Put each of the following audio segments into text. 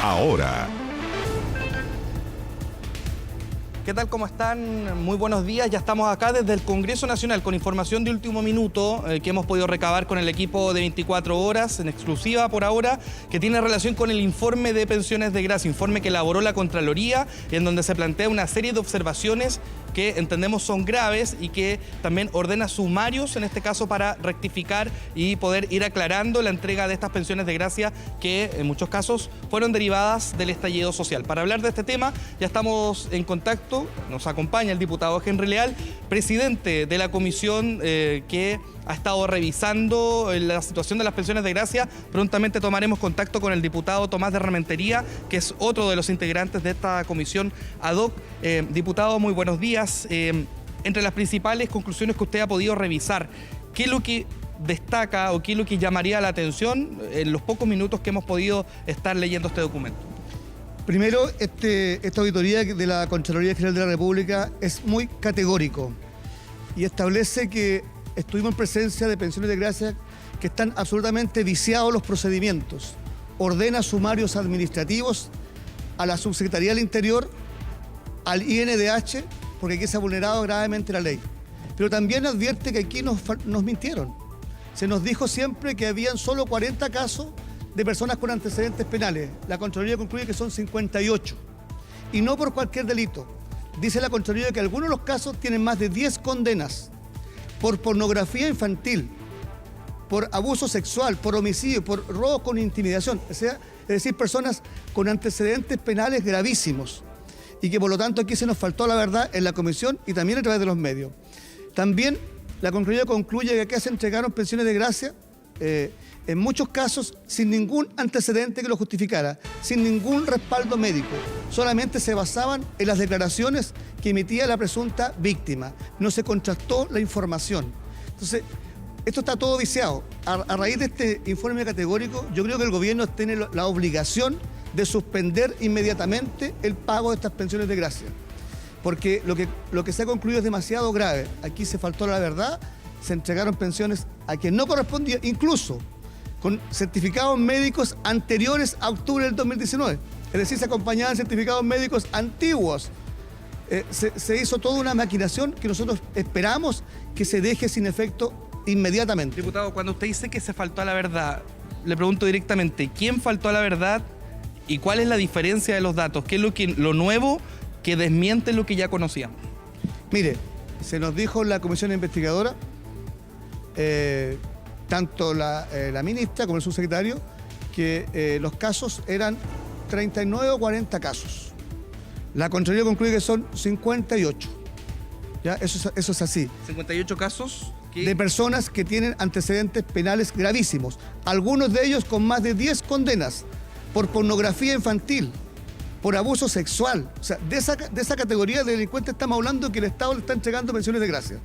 ahora. ¿Qué tal? ¿Cómo están? Muy buenos días. Ya estamos acá desde el Congreso Nacional con información de último minuto que hemos podido recabar con el equipo de 24 horas en exclusiva por ahora, que tiene relación con el informe de pensiones de gracia, informe que elaboró la Contraloría, en donde se plantea una serie de observaciones que entendemos son graves y que también ordena sumarios, en este caso para rectificar y poder ir aclarando la entrega de estas pensiones de gracia que en muchos casos fueron derivadas del estallido social. Para hablar de este tema ya estamos en contacto, nos acompaña el diputado Henry Leal, presidente de la comisión que ha estado revisando la situación de las pensiones de gracia. Prontamente tomaremos contacto con el diputado Tomás de Rementería, que es otro de los integrantes de esta comisión ad hoc. Diputado, muy buenos días. Entre las principales conclusiones que usted ha podido revisar, ¿qué es lo que destaca o qué es lo que llamaría la atención en los pocos minutos que hemos podido estar leyendo este documento? Primero, esta auditoría de la Contraloría General de la República es muy categórico y establece que estuvimos en presencia de pensiones de gracia que están absolutamente viciados los procedimientos. Ordena sumarios administrativos a la Subsecretaría del Interior, al INDH, porque aquí se ha vulnerado gravemente la ley. Pero también advierte que aquí nos mintieron. Se nos dijo siempre que habían solo 40 casos de personas con antecedentes penales. La Contraloría concluye que son 58. Y no por cualquier delito. Dice la Contraloría que algunos de los casos tienen más de 10 condenas por pornografía infantil, por abuso sexual, por homicidio, por robo con intimidación. Es decir, personas con antecedentes penales gravísimos. Y que por lo tanto aquí se nos faltó la verdad en la comisión y también a través de los medios. También la Contraloría concluye que aquí se entregaron pensiones de gracia en muchos casos sin ningún antecedente que lo justificara, sin ningún respaldo médico. Solamente se basaban en las declaraciones que emitía la presunta víctima. No se contrastó la información. Entonces, esto está todo viciado. A raíz de este informe categórico, yo creo que el gobierno tiene la obligación de suspender inmediatamente el pago de estas pensiones de gracia. Porque lo que se ha concluido es demasiado grave. Aquí se faltó la verdad, se entregaron pensiones a quien no correspondía, incluso con certificados médicos anteriores a octubre del 2019. Es decir, se acompañaban certificados médicos antiguos. Se hizo toda una maquinación que nosotros esperamos que se deje sin efecto inmediatamente. Diputado, cuando usted dice que se faltó a la verdad, le pregunto directamente, ¿quién faltó a la verdad y cuál es la diferencia de los datos? ¿Qué es lo nuevo que desmiente lo que ya conocíamos? Mire, se nos dijo en la comisión investigadora, tanto la ministra como el subsecretario, que los casos eran 39 o 40 casos. La Contraloría concluye que son 58. ¿Ya? Eso es así. 58 casos de personas que tienen antecedentes penales gravísimos. Algunos de ellos con más de 10 condenas por pornografía infantil, por abuso sexual. O sea, de esa categoría de delincuentes estamos hablando, que el Estado le está entregando pensiones de gracia.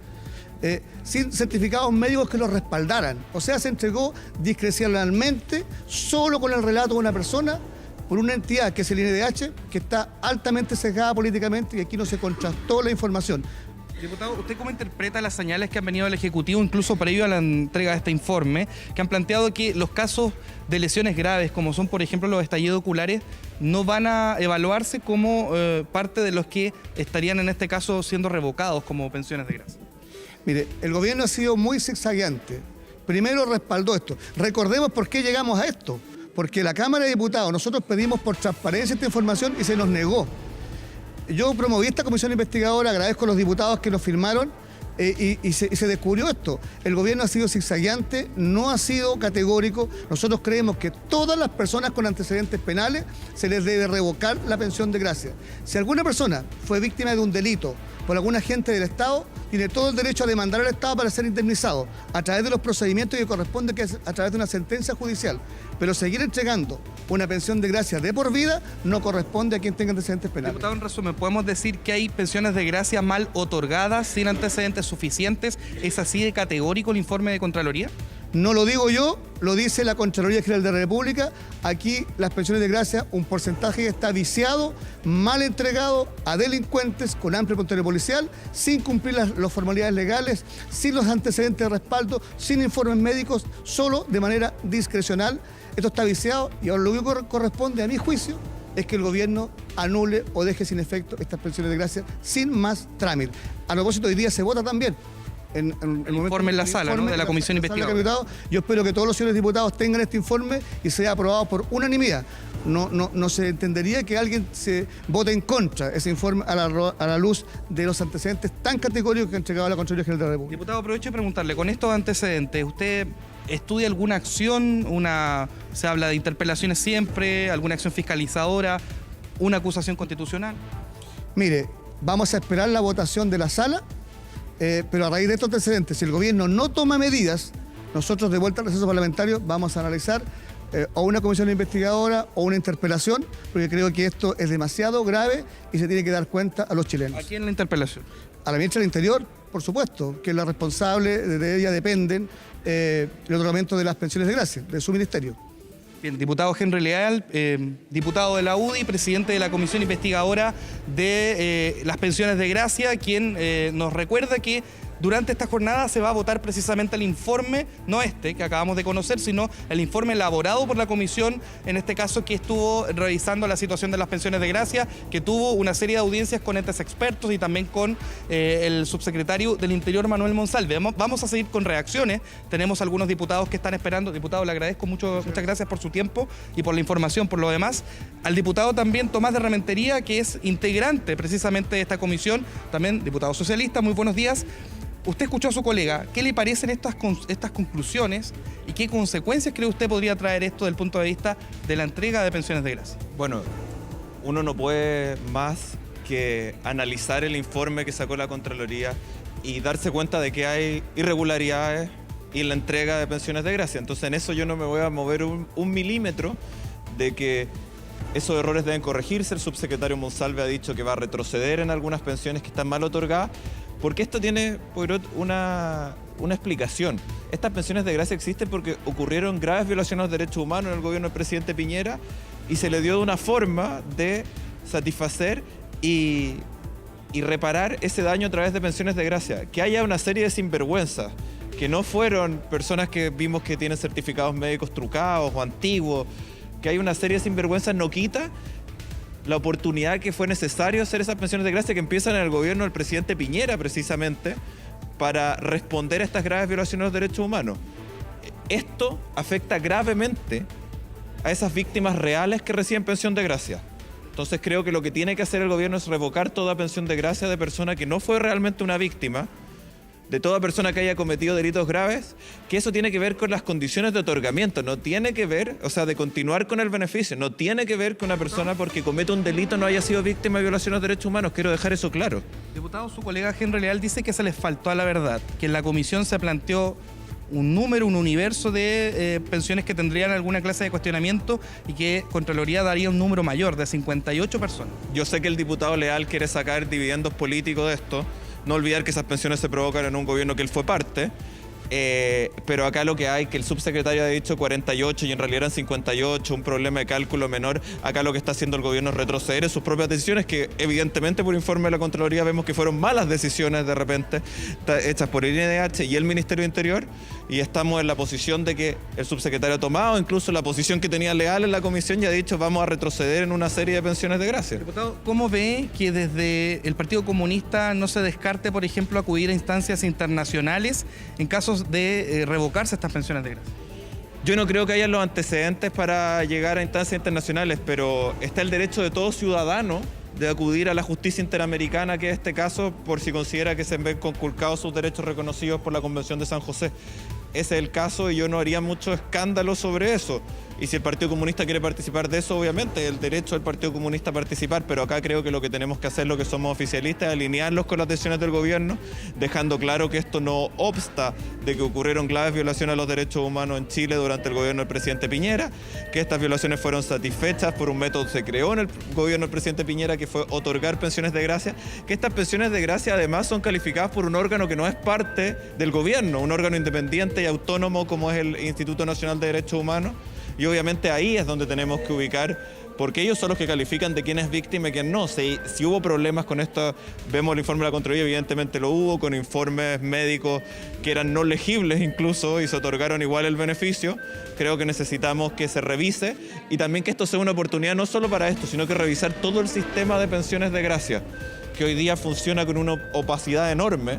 Sin certificados médicos que los respaldaran. O sea, se entregó discrecionalmente, solo con el relato de una persona, por una entidad que es el INDH, que está altamente sesgada políticamente y aquí no se contrastó la información. Diputado, ¿usted cómo interpreta las señales que han venido del Ejecutivo, incluso previo a la entrega de este informe, que han planteado que los casos de lesiones graves, como son por ejemplo los estallidos oculares, no van a evaluarse como parte de los que estarían en este caso siendo revocados como pensiones de gracia? Mire, el gobierno ha sido muy zigzagueante. Primero respaldó esto. Recordemos por qué llegamos a esto. Porque la Cámara de Diputados, nosotros pedimos por transparencia esta información y se nos negó. Yo promoví esta comisión investigadora, agradezco a los diputados que nos firmaron y se descubrió esto. El gobierno ha sido zigzagueante, no ha sido categórico. Nosotros creemos que todas las personas con antecedentes penales se les debe revocar la pensión de gracia. Si alguna persona fue víctima de un delito por algún agente del Estado, tiene todo el derecho a demandar al Estado para ser indemnizado a través de los procedimientos que corresponde, que es a través de una sentencia judicial. Pero seguir entregando una pensión de gracia de por vida no corresponde a quien tenga antecedentes penales. Diputado, en resumen, ¿podemos decir que hay pensiones de gracia mal otorgadas, sin antecedentes suficientes? ¿Es así de categórico el informe de Contraloría? No lo digo yo, lo dice la Contraloría General de la República. Aquí las pensiones de gracia, un porcentaje que está viciado, mal entregado a delincuentes con amplio potencial policial, sin cumplir las formalidades legales, sin los antecedentes de respaldo, sin informes médicos, solo de manera discrecional. Esto está viciado y ahora lo único que corresponde, a mi juicio, es que el gobierno anule o deje sin efecto estas pensiones de gracia sin más trámite. A propósito, hoy día se vota también. El informe en la sala, ¿no?, de la comisión investigadora. Yo espero que todos los señores diputados tengan este informe y sea aprobado por unanimidad. No se entendería que alguien se vote en contra ese informe a la luz de los antecedentes tan categóricos que ha entregado la Contraloría General de la República. Diputado, aprovecho de preguntarle, con estos antecedentes, ¿usted estudia alguna acción? Se habla de interpelaciones siempre, alguna acción fiscalizadora, una acusación constitucional. Mire, vamos a esperar la votación de la sala, pero a raíz de estos antecedentes, si el gobierno no toma medidas, nosotros de vuelta al receso parlamentario vamos a analizar o una comisión investigadora o una interpelación, porque creo que esto es demasiado grave y se tiene que dar cuenta a los chilenos. ¿A quién la interpelación? A la ministra del Interior, por supuesto, que es la responsable, de ella dependen el otorgamiento de las pensiones de gracia, de su ministerio. Bien, diputado Henry Leal, diputado de la UDI, presidente de la comisión investigadora de las pensiones de gracia, quien nos recuerda que durante esta jornada se va a votar precisamente el informe, no este que acabamos de conocer, sino el informe elaborado por la comisión, en este caso que estuvo revisando la situación de las pensiones de gracia, que tuvo una serie de audiencias con entes expertos y también con el subsecretario del Interior, Manuel Monsalve. Vamos a seguir con reacciones, tenemos algunos diputados que están esperando. Diputado, le agradezco mucho, muchas gracias por su tiempo y por la información, por lo demás. Al diputado también Tomás de Rementería, que es integrante precisamente de esta comisión, también diputado socialista, muy buenos días. Usted escuchó a su colega, ¿qué le parecen estas conclusiones y qué consecuencias cree usted podría traer esto desde el punto de vista de la entrega de pensiones de gracia? Bueno, uno no puede más que analizar el informe que sacó la Contraloría y darse cuenta de que hay irregularidades en la entrega de pensiones de gracia. Entonces en eso yo no me voy a mover un milímetro de que esos errores deben corregirse. El subsecretario Monsalve ha dicho que va a retroceder en algunas pensiones que están mal otorgadas, porque esto tiene una explicación. Estas pensiones de gracia existen porque ocurrieron graves violaciones a los derechos humanos en el gobierno del presidente Piñera y se le dio de una forma de satisfacer y reparar ese daño a través de pensiones de gracia. Que haya una serie de sinvergüenzas, que no fueron personas que vimos que tienen certificados médicos trucados o antiguos, que hay una serie de sinvergüenzas no quita la oportunidad que fue necesario hacer esas pensiones de gracia que empiezan en el gobierno del presidente Piñera, precisamente, para responder a estas graves violaciones de los derechos humanos. Esto afecta gravemente a esas víctimas reales que reciben pensión de gracia. Entonces creo que lo que tiene que hacer el gobierno es revocar toda pensión de gracia de persona que no fue realmente una víctima, de toda persona que haya cometido delitos graves, que eso tiene que ver con las condiciones de otorgamiento, no tiene que ver, o sea, de continuar con el beneficio, no tiene que ver con una persona porque comete un delito no haya sido víctima de violaciones de derechos humanos. Quiero dejar eso claro. Diputado, su colega Henry Leal dice que se les faltó a la verdad, que en la comisión se planteó un número, un universo de pensiones que tendrían alguna clase de cuestionamiento y que Contraloría daría un número mayor, de 58 personas. Yo sé que el diputado Leal quiere sacar dividendos políticos de esto. No olvidar que esas pensiones se provocan en un gobierno que él fue parte, pero acá lo que hay, que el subsecretario ha dicho 48 y en realidad eran 58, un problema de cálculo menor. Acá lo que está haciendo el gobierno es retroceder en sus propias decisiones, que evidentemente por informe de la Contraloría vemos que fueron malas decisiones de repente, hechas por el INDH y el Ministerio de Interior, y estamos en la posición de que el subsecretario ha tomado incluso la posición que tenía Leal en la comisión y ha dicho vamos a retroceder en una serie de pensiones de gracia. Diputado, ¿cómo ve que desde el Partido Comunista no se descarte, por ejemplo, acudir a instancias internacionales en casos de revocarse estas pensiones de gracia? Yo no creo que haya los antecedentes para llegar a instancias internacionales, pero está el derecho de todo ciudadano de acudir a la justicia interamericana, que es este caso, por si considera que se ven conculcados sus derechos reconocidos por la Convención de San José. Ese es el caso y yo no haría mucho escándalo sobre eso. Y si el Partido Comunista quiere participar de eso, obviamente, el derecho del Partido Comunista a participar, pero acá creo que lo que tenemos que hacer, lo que somos oficialistas, es alinearlos con las decisiones del gobierno, dejando claro que esto no obsta de que ocurrieron graves violaciones a los derechos humanos en Chile durante el gobierno del presidente Piñera, que estas violaciones fueron satisfechas por un método que se creó en el gobierno del presidente Piñera, que fue otorgar pensiones de gracia, que estas pensiones de gracia además son calificadas por un órgano que no es parte del gobierno, un órgano independiente y autónomo como es el Instituto Nacional de Derechos Humanos, y obviamente ahí es donde tenemos que ubicar, porque ellos son los que califican de quién es víctima y quién no. Si hubo problemas con esto, vemos el informe de la Contraloría, evidentemente lo hubo, con informes médicos que eran no legibles incluso y se otorgaron igual el beneficio. Creo que necesitamos que se revise y también que esto sea una oportunidad no solo para esto, sino que revisar todo el sistema de pensiones de gracia, que hoy día funciona con una opacidad enorme.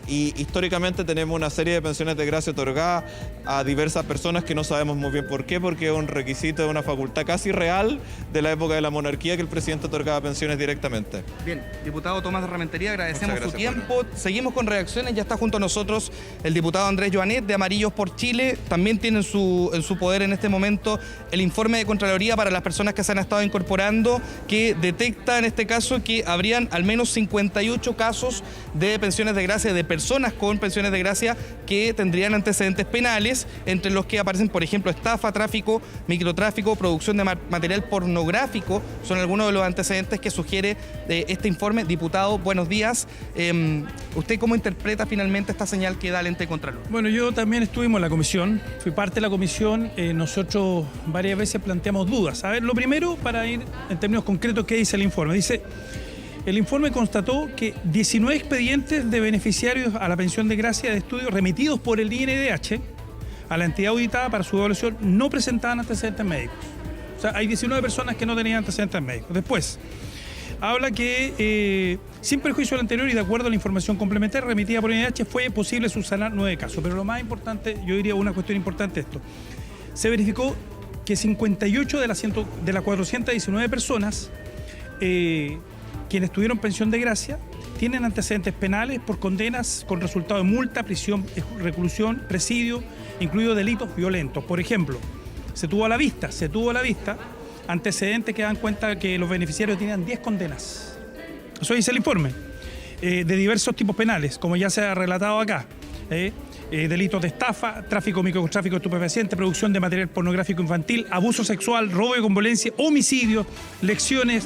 Y históricamente tenemos una serie de pensiones de gracia otorgadas a diversas personas que no sabemos muy bien por qué, porque es un requisito de una facultad casi real de la época de la monarquía que el presidente otorgaba pensiones directamente. Bien, diputado Tomás de Rementería, agradecemos su tiempo. Pablo. Seguimos con reacciones, ya está junto a nosotros el diputado Andrés Joanet de Amarillos por Chile. También tiene en su poder en este momento el informe de Contraloría para las personas que se han estado incorporando, que detecta en este caso que habrían al menos 58 casos de pensiones de gracia, de personas con pensiones de gracia que tendrían antecedentes penales, entre los que aparecen, por ejemplo, estafa, tráfico, microtráfico, producción de material pornográfico, son algunos de los antecedentes que sugiere este informe. Diputado, buenos días. ¿Usted cómo interpreta finalmente esta señal que da el ente Contralor? Bueno, yo también estuvimos en la comisión, fui parte de la comisión, nosotros varias veces planteamos dudas. A ver, lo primero, para ir en términos concretos, ¿qué dice el informe? Dice: el informe constató que 19 expedientes de beneficiarios a la pensión de gracia de estudio remitidos por el INDH a la entidad auditada para su evaluación no presentaban antecedentes médicos. O sea, hay 19 personas que no tenían antecedentes médicos. Después, habla que sin perjuicio del anterior y de acuerdo a la información complementaria remitida por el INDH fue posible subsanar 9 casos. Pero lo más importante, yo diría una cuestión importante esto, se verificó que 58 de las 419 personas quienes tuvieron pensión de gracia tienen antecedentes penales por condenas con resultado de multa, prisión, reclusión, presidio, incluidos delitos violentos. Por ejemplo, se tuvo a la vista antecedentes que dan cuenta que los beneficiarios tenían 10 condenas. Eso dice el informe, de diversos tipos penales, como ya se ha relatado acá. Delitos de estafa, tráfico, microtráfico de estupefacientes, producción de material pornográfico infantil, abuso sexual, robo con violencia, homicidio, lesiones,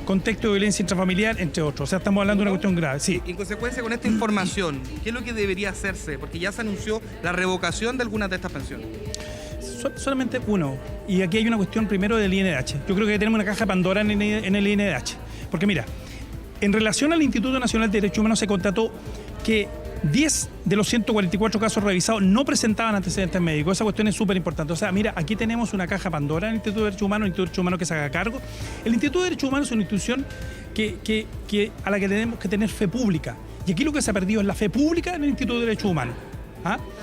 contexto de violencia intrafamiliar, entre otros. O sea, estamos hablando de una cuestión grave. Sí. En consecuencia con esta información, ¿qué es lo que debería hacerse? Porque ya se anunció la revocación de algunas de estas pensiones. Solamente uno. Y aquí hay una cuestión primero del INDH. Yo creo que tenemos una caja de Pandora en el INDH. Porque mira, en relación al Instituto Nacional de Derechos Humanos se constató que 10 de los 144 casos revisados no presentaban antecedentes médicos. Esa cuestión es súper importante. O sea, mira, aquí tenemos una caja Pandora en el Instituto de Derechos Humanos, el Instituto de Derechos Humanos que se haga cargo. El Instituto de Derechos Humanos es una institución a la que tenemos que tener fe pública. Y aquí lo que se ha perdido es la fe pública en el Instituto de Derechos Humanos.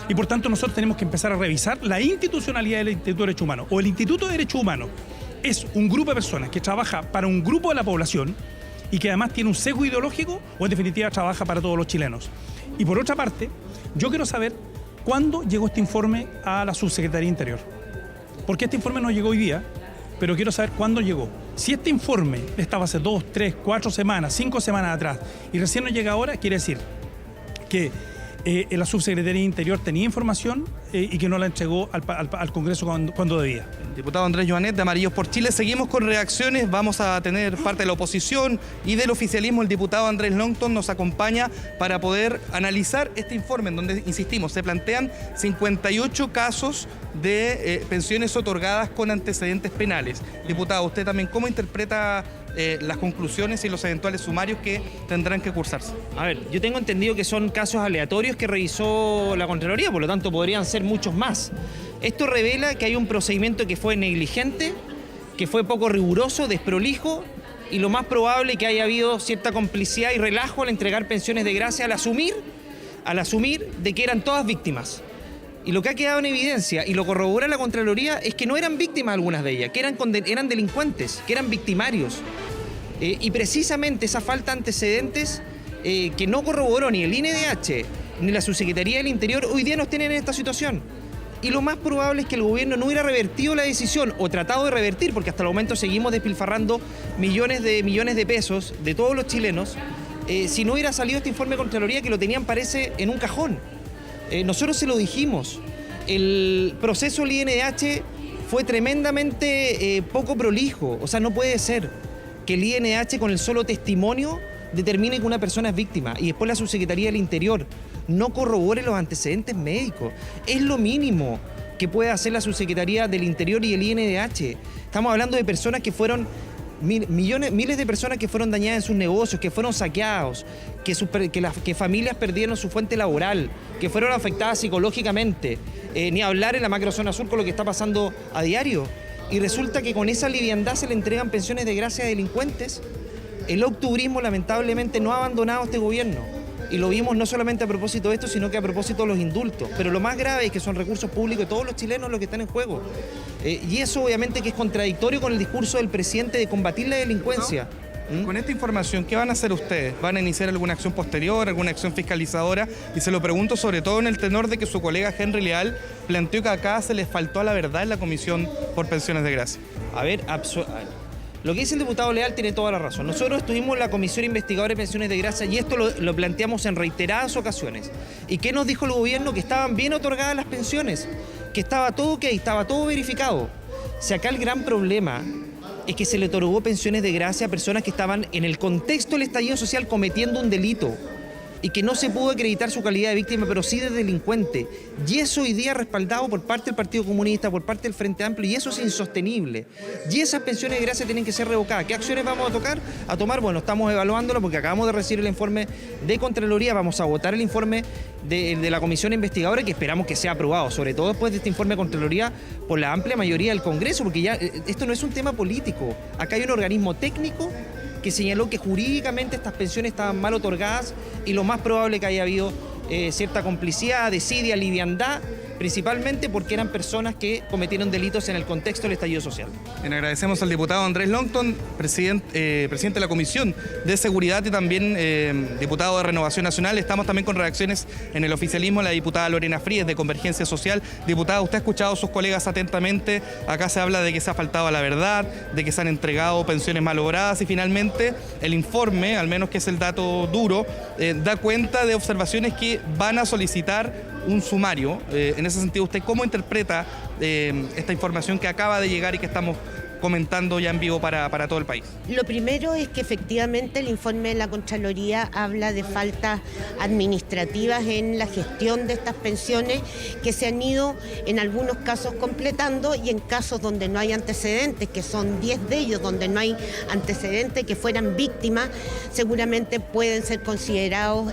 Y por tanto nosotros tenemos que empezar a revisar la institucionalidad del Instituto de Derechos Humanos. O el Instituto de Derechos Humanos es un grupo de personas que trabaja para un grupo de la población y que además tiene un sesgo ideológico, o en definitiva trabaja para todos los chilenos. Y por otra parte, yo quiero saber cuándo llegó este informe a la Subsecretaría de Interior. Porque este informe no llegó hoy día, pero quiero saber cuándo llegó. Si este informe estaba hace 2, 3, 4 semanas, 5 semanas atrás, y recién nos llega ahora, quiere decir que la Subsecretaría de Interior tenía información y que no la entregó al Congreso cuando debía. Diputado Andrés Joanet de Amarillos por Chile, seguimos con reacciones, vamos a tener parte de la oposición y del oficialismo. El diputado Andrés Longton nos acompaña para poder analizar este informe en donde, insistimos, se plantean 58 casos de pensiones otorgadas con antecedentes penales. Diputado, usted también, ¿cómo interpreta las conclusiones y los eventuales sumarios que tendrán que cursarse? A ver, yo tengo entendido que son casos aleatorios que revisó la Contraloría, por lo tanto podrían ser muchos más. Esto revela que hay un procedimiento que fue negligente, que fue poco riguroso, desprolijo, y lo más probable es que haya habido cierta complicidad y relajo al entregar pensiones de gracia al asumir de que eran todas víctimas. Y lo que ha quedado en evidencia, y lo corrobora la Contraloría, es que no eran víctimas algunas de ellas, que eran delincuentes, que eran victimarios. Y precisamente esa falta de antecedentes que no corroboró ni el INDH ni la Subsecretaría del Interior hoy día nos tienen en esta situación. Y lo más probable es que el gobierno no hubiera revertido la decisión o tratado de revertir, porque hasta el momento seguimos despilfarrando millones de pesos de todos los chilenos, si no hubiera salido este informe de Contraloría que lo tenían, parece, en un cajón. Nosotros se lo dijimos, el proceso del INDH fue tremendamente poco prolijo. O sea, no puede ser que el INDH con el solo testimonio determine que una persona es víctima y después la Subsecretaría del Interior no corrobore los antecedentes médicos. Es lo mínimo que puede hacer la Subsecretaría del Interior y el INDH. Estamos hablando de personas que fueron miles de personas que fueron dañadas en sus negocios, que fueron saqueados, que familias perdieron su fuente laboral, que fueron afectadas psicológicamente, ni hablar en la macrozona sur con lo que está pasando a diario. Y resulta que con esa liviandad se le entregan pensiones de gracia a delincuentes. El octubrismo lamentablemente no ha abandonado este gobierno. Y lo vimos no solamente a propósito de esto, sino que a propósito de los indultos. Pero lo más grave es que son recursos públicos de todos los chilenos los que están en juego. Y eso obviamente que es contradictorio con el discurso del presidente de combatir la delincuencia. Con esta información, ¿qué van a hacer ustedes? ¿Van a iniciar alguna acción posterior, alguna acción fiscalizadora? Y se lo pregunto sobre todo en el tenor de que su colega Henry Leal planteó que acá se les faltó a la verdad en la Comisión por Pensiones de Gracia. A ver, lo que dice el diputado Leal tiene toda la razón. Nosotros estuvimos en la Comisión Investigadora de Pensiones de Gracia y esto lo planteamos en reiteradas ocasiones. ¿Y qué nos dijo el gobierno? Que estaban bien otorgadas las pensiones, que estaba todo ok, estaba todo verificado. Si acá el gran problema es que se le otorgó pensiones de gracia a personas que estaban en el contexto del estallido social cometiendo un delito y que no se pudo acreditar su calidad de víctima, pero sí de delincuente. Y eso hoy día respaldado por parte del Partido Comunista, por parte del Frente Amplio, y eso es insostenible. Y esas pensiones de gracia tienen que ser revocadas. ¿Qué acciones vamos a tomar? Bueno, estamos evaluándolo porque acabamos de recibir el informe de Contraloría, vamos a votar el informe de la Comisión Investigadora que esperamos que sea aprobado, sobre todo después de este informe de Contraloría por la amplia mayoría del Congreso, porque ya esto no es un tema político. Acá hay un organismo técnico que señaló que jurídicamente estas pensiones estaban mal otorgadas y lo más probable que haya habido cierta complicidad, desidia, liviandad, principalmente porque eran personas que cometieron delitos en el contexto del estallido social. Bien, agradecemos al diputado Andrés Longton, presidente de la Comisión de Seguridad y también diputado de Renovación Nacional. Estamos también con reacciones en el oficialismo, la diputada Lorena Fríes de Convergencia Social. Diputada, usted ha escuchado a sus colegas atentamente. Acá se habla de que se ha faltado a la verdad, de que se han entregado pensiones malogradas y finalmente el informe, al menos que es el dato duro, da cuenta de observaciones que van a solicitar un sumario. En ese sentido, ¿usted cómo interpreta esta información que acaba de llegar y que estamos comentando ya en vivo para todo el país? Lo primero es que efectivamente el informe de la Contraloría habla de faltas administrativas en la gestión de estas pensiones que se han ido en algunos casos completando y en casos donde no hay antecedentes, que son 10 de ellos, donde no hay antecedentes que fueran víctimas, seguramente pueden ser considerados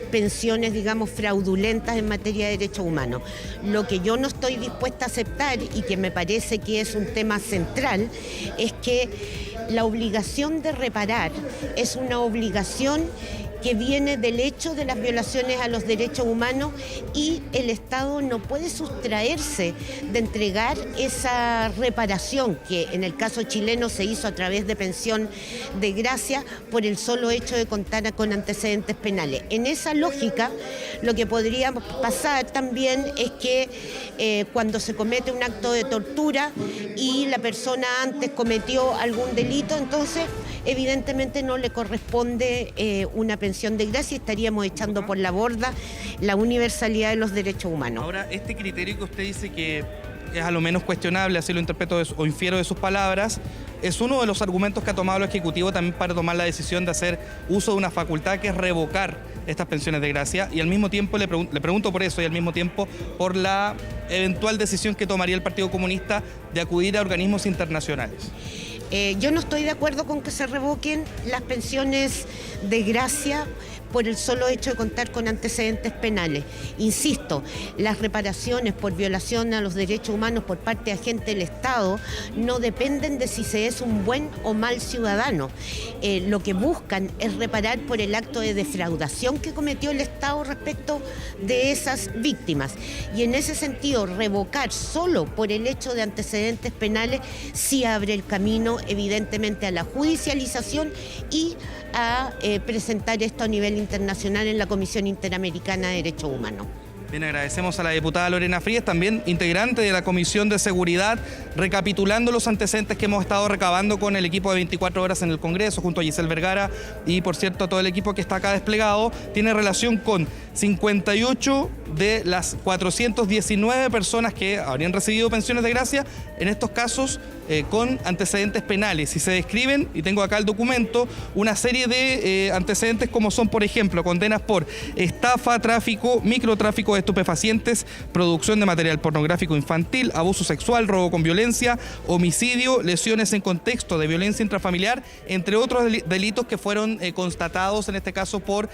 pensiones, digamos, fraudulentas en materia de derechos humanos. Lo que yo no estoy dispuesta a aceptar y que me parece que es un tema central es que la obligación de reparar es una obligación que viene del hecho de las violaciones a los derechos humanos y el Estado no puede sustraerse de entregar esa reparación que en el caso chileno se hizo a través de pensión de gracia por el solo hecho de contar con antecedentes penales. En esa lógica, lo que podría pasar también es que cuando se comete un acto de tortura y la persona antes cometió algún delito, entonces evidentemente no le corresponde una pensión de gracia y estaríamos echando por la borda la universalidad de los derechos humanos. Ahora, este criterio que usted dice que es a lo menos cuestionable, así lo interpreto o infiero de sus palabras, es uno de los argumentos que ha tomado el Ejecutivo también para tomar la decisión de hacer uso de una facultad que es revocar estas pensiones de gracia, y al mismo tiempo le pregunto por eso y al mismo tiempo por la eventual decisión que tomaría el Partido Comunista de acudir a organismos internacionales. Yo no estoy de acuerdo con que se revoquen las pensiones de gracia por el solo hecho de contar con antecedentes penales. Insisto, las reparaciones por violación a los derechos humanos por parte de agentes del Estado no dependen de si se es un buen o mal ciudadano. Lo que buscan es reparar por el acto de defraudación que cometió el Estado respecto de esas víctimas. Y en ese sentido, revocar solo por el hecho de antecedentes penales sí abre el camino, evidentemente, a la judicialización y a presentar esto a nivel internacional en la Comisión Interamericana de Derechos Humanos. Bien, agradecemos a la diputada Lorena Fríes, también integrante de la Comisión de Seguridad, recapitulando los antecedentes que hemos estado recabando con el equipo de 24 horas en el Congreso, junto a Giselle Vergara y, por cierto, todo el equipo que está acá desplegado, tiene relación con 58 de las 419 personas que habrían recibido pensiones de gracia, en estos casos con antecedentes penales. Y se describen, y tengo acá el documento, una serie de antecedentes como son, por ejemplo, condenas por estafa, tráfico, microtráfico de estupefacientes, producción de material pornográfico infantil, abuso sexual, robo con violencia, homicidio, lesiones en contexto de violencia intrafamiliar, entre otros delitos que fueron constatados en este caso por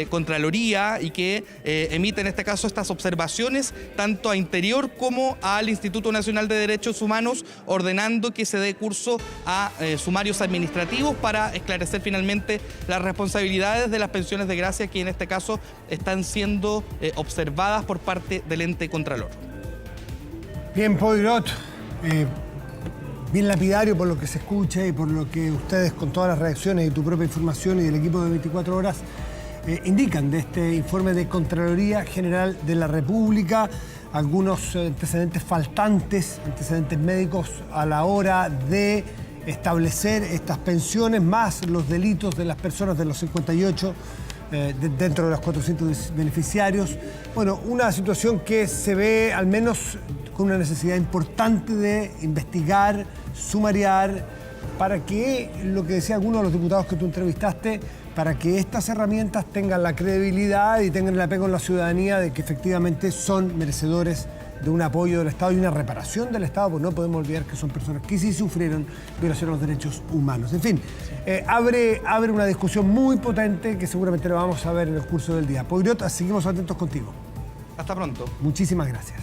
Contraloría y que emite en este caso estas observaciones tanto a Interior como al Instituto Nacional de Derechos Humanos, ordenando que se dé curso a sumarios administrativos para esclarecer finalmente las responsabilidades de las pensiones de gracia que en este caso están siendo observadas por parte del ente Contralor. Bien, Poirot, bien lapidario por lo que se escucha y por lo que ustedes con todas las reacciones y tu propia información y del equipo de 24 horas indican de este informe de Contraloría General de la República. Algunos antecedentes faltantes, antecedentes médicos a la hora de establecer estas pensiones, más los delitos de las personas de los 58 dentro de los 400 beneficiarios. Bueno, una situación que se ve al menos con una necesidad importante de investigar, sumariar, para que, lo que decía alguno de los diputados que tú entrevistaste, para que estas herramientas tengan la credibilidad y tengan el apego en la ciudadanía de que efectivamente son merecedores de un apoyo del Estado y una reparación del Estado, porque no podemos olvidar que son personas que sí sufrieron violación a los derechos humanos. En fin, abre una discusión muy potente que seguramente la vamos a ver en el curso del día. Poirot, seguimos atentos contigo. Hasta pronto. Muchísimas gracias.